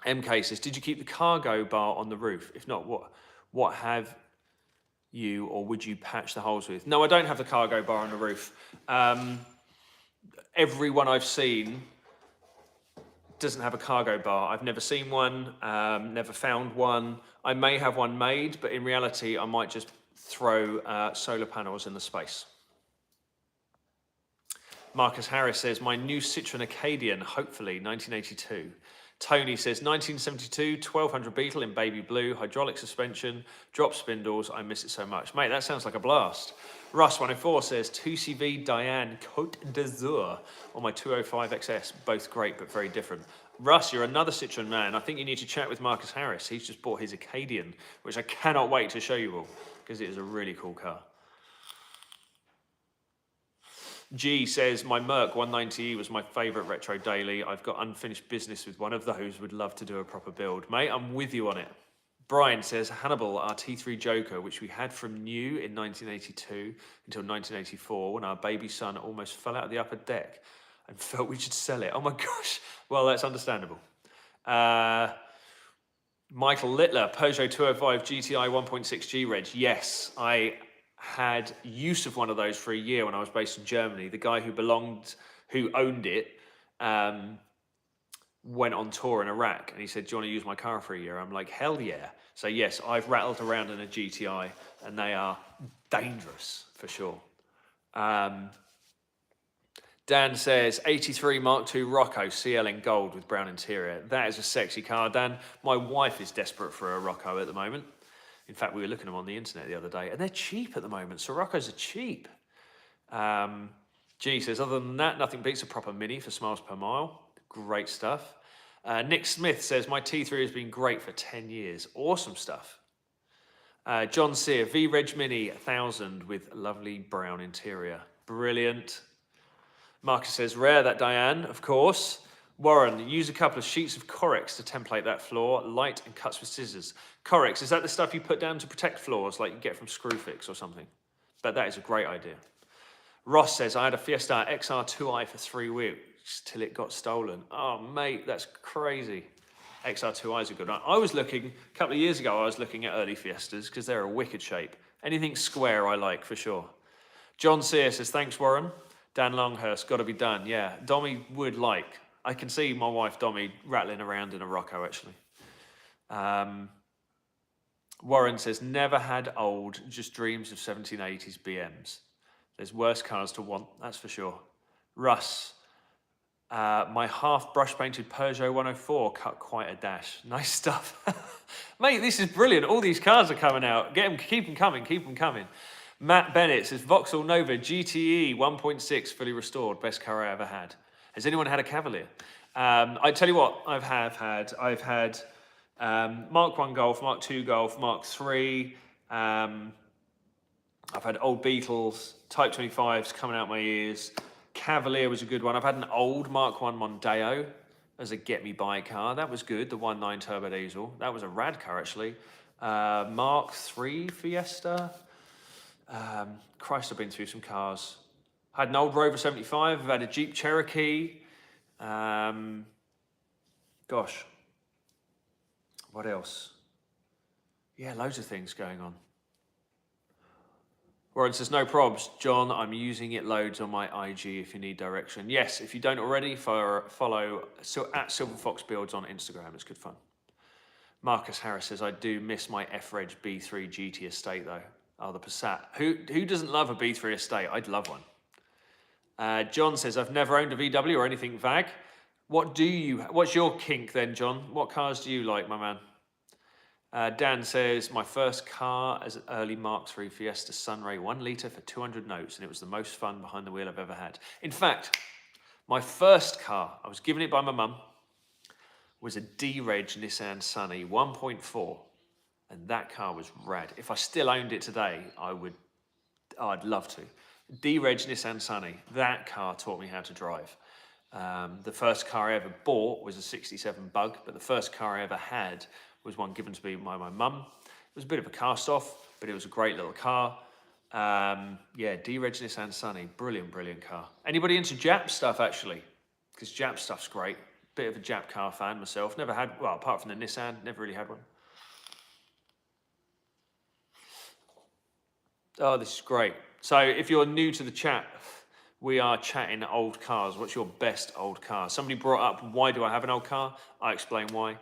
MK says, did you keep the cargo bar on the roof? If not, what have you, or would you patch the holes with? No, I don't have the cargo bar on the roof. Everyone I've seen doesn't have a cargo bar. I've never seen one, never found one. I may have one made, but in reality, I might just throw solar panels in the space. Marcus Harris says, my new Citroen Acadian, hopefully, 1982. Tony says, 1972, 1200 Beetle in baby blue, hydraulic suspension, drop spindles. I miss it so much. Mate, that sounds like a blast. Russ104 says, 2CV Diane Côte d'Azur on my 205 XS. Both great, but very different. Russ, you're another Citroen man. I think you need to chat with Marcus Harris. He's just bought his Acadian, which I cannot wait to show you all, because it is a really cool car. G says, my Merc 190E was my favourite retro daily. I've got unfinished business with one of those. Would love to do a proper build. Mate, I'm with you on it. Brian says, Hannibal, our T3 Joker, which we had from new in 1982 until 1984, when our baby son almost fell out of the upper deck and felt we should sell it. Oh my gosh. Well, that's understandable. Michael Littler, Peugeot 205 GTI 1.6G reg. Yes, I had use of one of those for a year when I was based in Germany. The guy who owned it, went on tour in Iraq, and he said, do you want to use my car for a year? I'm like, hell yeah. So yes, I've rattled around in a GTI, and they are dangerous for sure. Dan says, 83 Mark II Rocco CL in gold with brown interior. That is a sexy car, Dan. My wife is desperate for a Rocco at the moment. In fact, we were looking at them on the internet the other day, and they're cheap at the moment. Siroccos are cheap. G says, other than that, nothing beats a proper Mini for smiles per mile. Great stuff. Nick Smith says, my T3 has been great for 10 years. Awesome stuff. John Sear, V-Reg Mini 1000 with lovely brown interior. Brilliant. Marcus says, rare that, Diane, of course. Warren, use a couple of sheets of Corex to template that floor, light and cuts with scissors. Corex, is that the stuff you put down to protect floors like you get from Screwfix or something? But that is a great idea. Ross says, I had a Fiesta XR2i for 3 weeks till it got stolen. Oh, mate, that's crazy. XR2i is a good one. I was looking, a couple of years ago, I was looking at early Fiestas because they're a wicked shape. Anything square I like, for sure. John Sear says, thanks, Warren. Dan Longhurst, got to be done. Yeah, Dommy would like. I can see my wife, Dommy, rattling around in a Rocco, actually. Warren says, never had old, just dreams of 1780s BMs. There's worse cars to want, that's for sure. Russ, my half brush painted Peugeot 104 cut quite a dash. Nice stuff. Mate, this is brilliant. All these cars are coming out. Get them, keep them coming, keep them coming. Matt Bennett says, Vauxhall Nova GTE 1.6 fully restored, best car I ever had. Has anyone had a Cavalier? I tell you what, I've had Mark 1 Golf, Mark 2 Golf, Mark 3. I've had old Beetles, Type 25s coming out my ears. Cavalier was a good one. I've had an old Mark 1 Mondeo as a get-me-by car. That was good, the 1.9 turbo diesel. That was a rad car, actually. Mark 3 Fiesta. Christ, I've been through some cars. Had an old Rover 75. I've had a Jeep Cherokee. Gosh, what else? Yeah, loads of things going on. Warren says, no probs, John, I'm using it loads on my IG if you need direction. Yes, if you don't already, follow at Silver Fox Builds on Instagram. It's good fun. Marcus Harris says, I do miss my F-Reg B3 GT estate though. Oh, the Passat. Who doesn't love a B3 estate? I'd love one. John says, I've never owned a VW or anything VAG. What's your kink then, John? What cars do you like, my man? Dan says, my first car as an early Mark III Fiesta Sunray, 1 litre for 200 notes, and it was the most fun behind the wheel I've ever had. In fact, my first car, I was given it by my mum, was a D-Reg Nissan Sunny 1.4, and that car was rad. If I still owned it today, I'd love to. D-Reg Nissan Sunny, that car taught me how to drive. The first car I ever bought was a 67 Bug, but the first car I ever had was one given to me by my mum. It was a bit of a cast off, but it was a great little car. Yeah, D-Reg Nissan Sunny, brilliant, brilliant car. Anybody into Jap stuff, actually? Because Jap stuff's great. Bit of a Jap car fan myself. Never had, well, apart from the Nissan, never really had one. Oh, this is great. So if you're new to the chat, we are chatting old cars. What's your best old car? Somebody brought up, why do I have an old car? I explain why.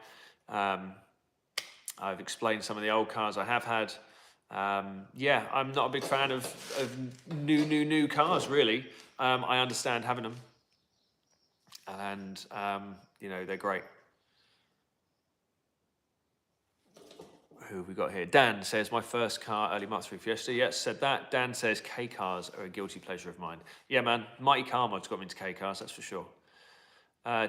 I've explained some of the old cars I have had. Yeah, I'm not a big fan of new cars, really. I understand having them. And, you know, they're great. Who have we got here? Dan says, my first car, early Mark III Fiesta. Yes, said that. Dan says, K cars are a guilty pleasure of mine. Yeah, man, Mighty Car Mod's got me into K cars, that's for sure.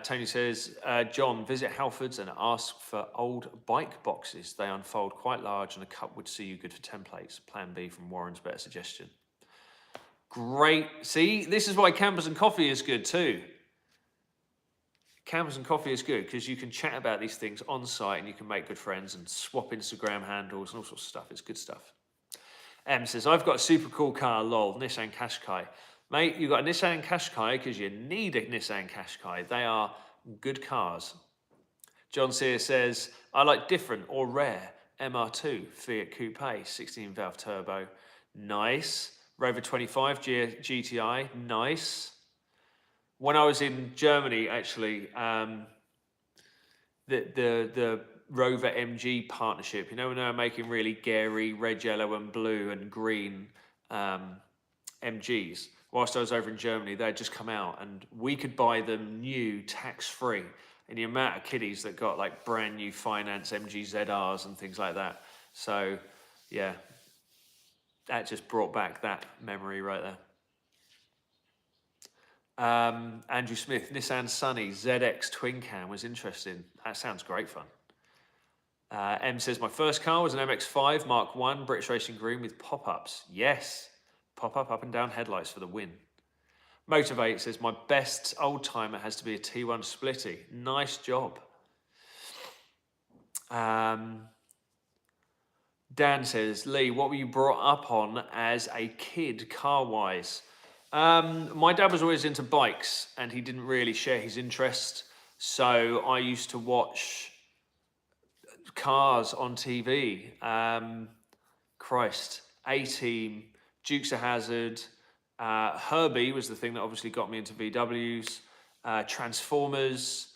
Tony says, John, visit Halfords and ask for old bike boxes. They unfold quite large and a cup would see you good for templates. Plan B from Warren's better suggestion. Great. See, this is why Campers and Coffee is good too. Campers and Coffee is good because you can chat about these things on site and you can make good friends and swap Instagram handles and all sorts of stuff. It's good stuff. M says, I've got a super cool car, lol, Nissan Qashqai. Mate, you've got a Nissan Qashqai because you need a Nissan Qashqai. They are good cars. John Sear says, I like different or rare MR2 Fiat Coupe, 16 valve turbo. Nice. Rover 25 GTI, nice. When I was in Germany, actually, the Rover MG partnership, you know, when they were making really gary red, yellow and blue and green MGs, whilst I was over in Germany, they had just come out and we could buy them new, tax-free. And the amount of kiddies that got like brand new finance MG ZRs and things like that. So Yeah, that just brought back that memory right there. Andrew Smith, Nissan Sunny ZX twin cam was interesting. That sounds great fun. M says, my first car was an MX-5 Mark 1 British Racing Green with pop-ups. Yes, pop-up up and down headlights for the win. Motivate says, my best old timer has to be a T1 Splitty. Nice job. Dan says, Lee, what were you brought up on as a kid, car-wise? My dad was always into bikes, and he didn't really share his interest. So I used to watch cars on TV. A-Team, Dukes of Hazzard, Herbie was the thing that obviously got me into VWs, Transformers,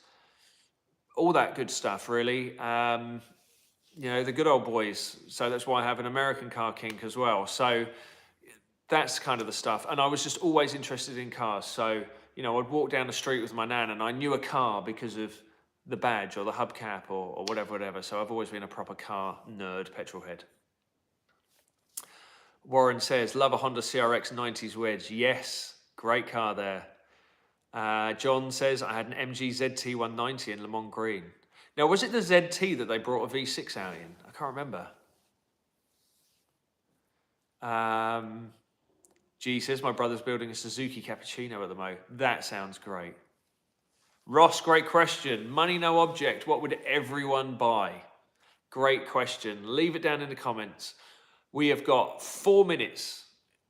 all that good stuff, really. You know, the good old boys. So that's why I have an American car kink as well. So that's kind of the stuff. And I was just always interested in cars. So, you know, I'd walk down the street with my nan and I knew a car because of the badge or the hubcap or whatever. So I've always been a proper car nerd, petrol head. Warren says, love a Honda CRX 90s wedge. Yes, great car there. John says, I had an MG ZT 190 in Le Mans Green. Now, was it the ZT that they brought a V6 out in? I can't remember. G says, my brother's building a Suzuki Cappuccino at the moment. That sounds great. Ross, great question. Money, no object. What would everyone buy? Great question. Leave it down in the comments. We have got 4 minutes.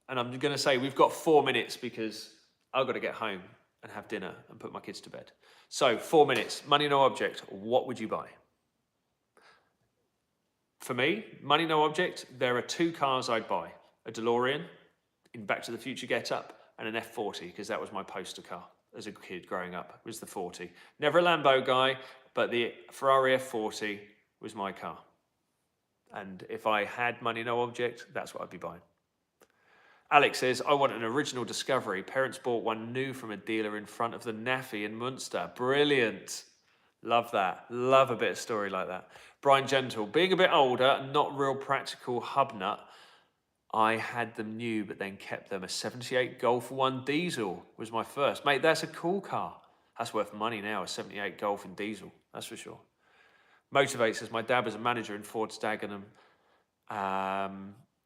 And I'm going to say we've got 4 minutes because I've got to get home and have dinner and put my kids to bed. So 4 minutes, money, no object. What would you buy? For me, money, no object, there are 2 cars I'd buy. A DeLorean in Back to the Future get-up and an F40 because that was my poster car as a kid growing up, was the 40. Never a Lambo guy, but the Ferrari F40 was my car. And if I had money, no object, that's what I'd be buying. Alex says, I want an original Discovery. Parents bought one new from a dealer in front of the NAFI in Munster. Brilliant. Love that. Love a bit of story like that. Brian Gentle, being a bit older, not real practical hub nut, I had them new, but then kept them. A 78 Golf 1 diesel was my first. Mate, that's a cool car. That's worth money now, a 78 Golf in diesel. That's for sure. Motivate says, my dad was a manager in Ford's Dagenham.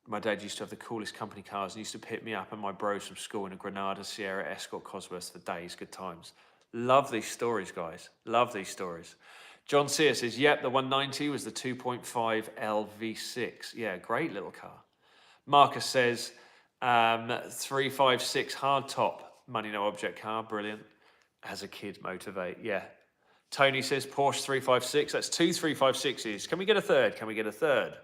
My dad used to have the coolest company cars and used to pick me up and my bros from school in a Granada Sierra Escort Cosworth for days. Good times. Love these stories, guys. Love these stories. John Sear says, yep, the 190 was the 2.5 LV6. Yeah, great little car. Marcus says, 356 hardtop, money no object car. Brilliant. As a kid, Motivate. Yeah. Tony says, Porsche 356. That's 2 356s. Can we get a third? Can we get a third?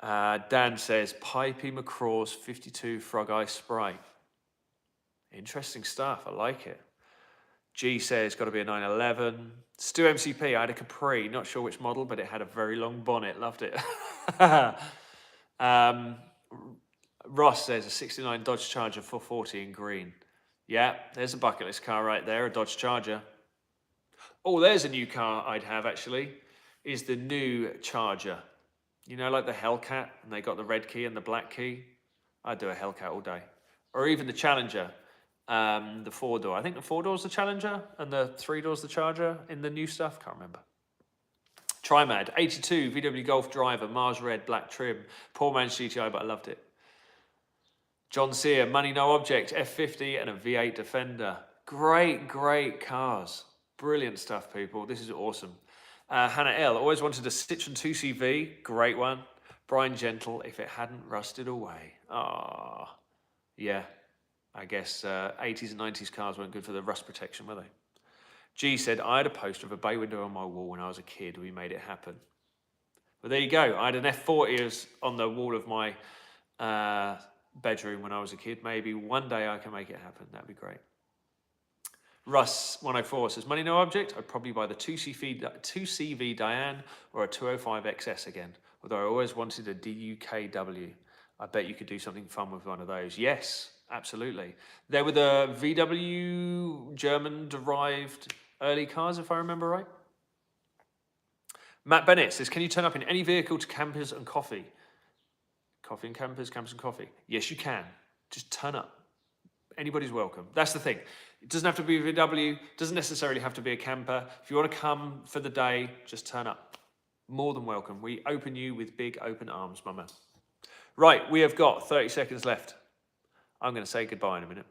Dan says, Pipey McCraw's 52 Frog Eye Sprite. Interesting stuff. I like it. G says, got to be a 911. Stu MCP, I had a Capri. Not sure which model, but it had a very long bonnet. Loved it. Ross says, a 69 Dodge Charger 440 in green. Yeah, there's a bucket list car right there, a Dodge Charger. Oh, there's a new car I'd have, actually, is the new Charger. You know, like the Hellcat, and they got the red key and the black key. I'd do a Hellcat all day. Or even the Challenger, the 4-door. I think the 4-door's the Challenger, and the 3-door's the Charger in the new stuff. Can't remember. Trimad, 82, VW Golf Driver, Mars Red, black trim. Poor man's GTI, but I loved it. John Sear, money no object, F50 and a V8 Defender. Great, great cars. Brilliant stuff, people. This is awesome. Hannah L, always wanted a Citroen 2CV. Great one. Brian Gentle, if it hadn't rusted away. Ah, yeah. I guess 80s and 90s cars weren't good for the rust protection, were they? G said, I had a poster of a bay window on my wall when I was a kid. We made it happen. Well, there you go. I had an F40 on the wall of my bedroom when I was a kid. Maybe one day I can make it happen. That'd be great. Russ 104 says, money no object. I'd probably buy the 2CV Diane or a 205 XS again. Although I always wanted a DUKW. I bet you could do something fun with one of those. Yes, absolutely. They were the VW German-derived early cars, if I remember right. Matt Bennett says, can you turn up in any vehicle to Campers and Coffee? Coffee and campers, campers and coffee. Yes, you can. Just turn up. Anybody's welcome. That's the thing. It doesn't have to be a VW. Doesn't necessarily have to be a camper. If you want to come for the day, just turn up. More than welcome. We open you with big open arms, my man. Right, we have got 30 seconds left. I'm going to say goodbye in a minute.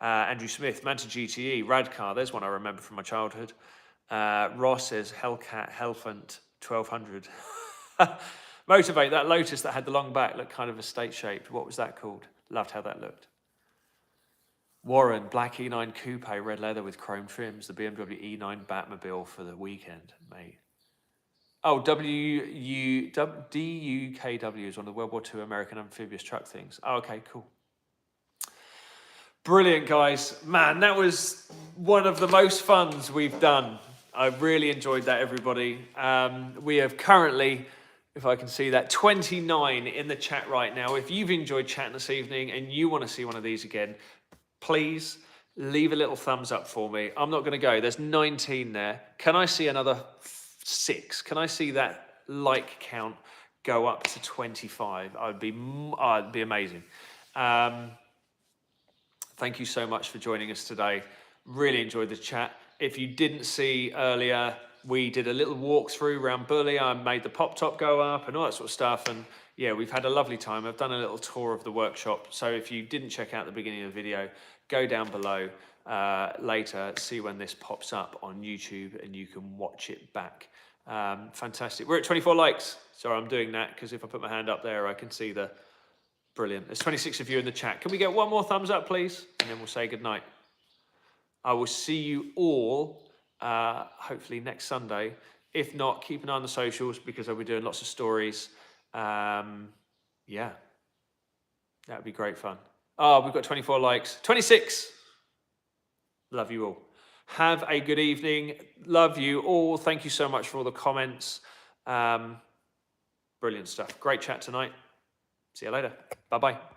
Andrew Smith, Manta GTE, Radcar. There's one I remember from my childhood. Ross says Hellcat, Hellfant, 1200. Motivate, that Lotus that had the long back looked kind of estate shaped. What was that called? Loved how that looked. Warren, black E9 coupe, red leather with chrome trims. The BMW E9 Batmobile for the weekend, mate. Oh, DUKW is one of the World War II American amphibious truck things. Oh, okay, cool. Brilliant, guys. Man, that was one of the most funs we've done. I really enjoyed that, everybody. We have currently, if I can see that, 29 in the chat right now. If you've enjoyed chatting this evening and you want to see one of these again, please leave a little thumbs up for me. I'm not going to go. There's 19 there. Can I see another 6? Can I see that like count go up to 25? It'd be amazing. Thank you so much for joining us today. Really enjoyed the chat. If you didn't see earlier, we did a little walkthrough around Bully. I made the pop top go up and all that sort of stuff. And yeah, we've had a lovely time. I've done a little tour of the workshop. So if you didn't check out the beginning of the video, go down below later, see when this pops up on YouTube and you can watch it back. Fantastic. We're at 24 likes. Sorry, I'm doing that because if I put my hand up there, I can see the... Brilliant. There's 26 of you in the chat. Can we get one more thumbs up, please? And then we'll say goodnight. I will see you all, hopefully next Sunday. If not, keep an eye on the socials because I'll be doing lots of stories. Yeah, that would be great fun. Oh, we've got 24 likes. 26. Love you all. Have a good evening. Love you all. Thank you so much for all the comments. Brilliant stuff. Great chat tonight. See you later. Bye-bye.